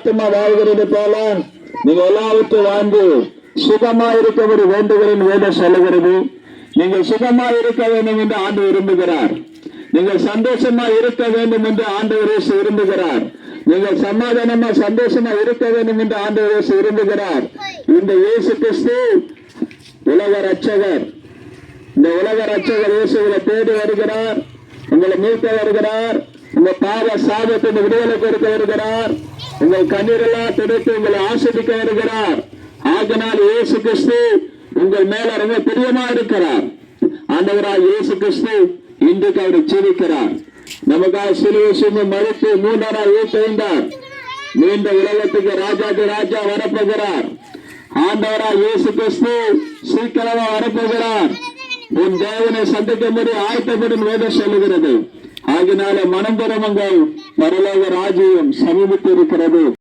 ஆத்மா வாழ்கிறது போல நீங்க எல்லாவற்றையும் வாழ்ந்து சுகமா இருக்க வேண்டுகிறேன் வேதம் சொல்லுகிறது. நீங்கள் சுகமா இருக்க வேண்டும் என்று ஆண்டு விரும்புகிறார். நீங்கள் சந்தோஷமா இருக்க வேண்டும் என்று ஆண்டவர் விரும்புகிறார். நீங்கள் சமாதானமா சந்தோஷமா இருக்க வேண்டும் என்று ஆண்டவர் விரும்புகிறார். இந்த இயேசு கிறிஸ்து உலக ரட்சகர். இந்த உலக ரட்சகர் இயேசுவை தேடி வருகிறார். உங்களை மீட்க வருகிறார். உங்க பாவ சாபத்தை விடுதலை கொடுக்க வருகிறார். உங்கள் கண்ணீரெல்லாம் துடைத்து உங்களை ஆஸ்வதிக்க வருகிறார். ஆகினால் இயேசு கிறிஸ்து உங்கள் மேல ரொம்ப பிரியமா இருக்கிறார். ஆண்டவராய் இயேசு கிறிஸ்து இன்றைக்கு அவரை ஜீவிக்கிறார். நமக்காக சிலுவை சுமந்து மறித்து 3 நாள் உயிர்த்தெழுந்தார். மீண்ட உலகத்துக்கு ராஜாக்கு ராஜா வரப்போகிறார். ஆண்டவராய் இயேசு கிறிஸ்து சீக்கிரமா வரப்போகிறார். உன் தேவனை சந்திக்கும்படி ஆயத்தப்படும் வேதம் சொல்லுகிறது. ஆகினால மனம் பெறுங்கள், பரலோக ராஜ்யம் சமீபித்து இருக்கிறது.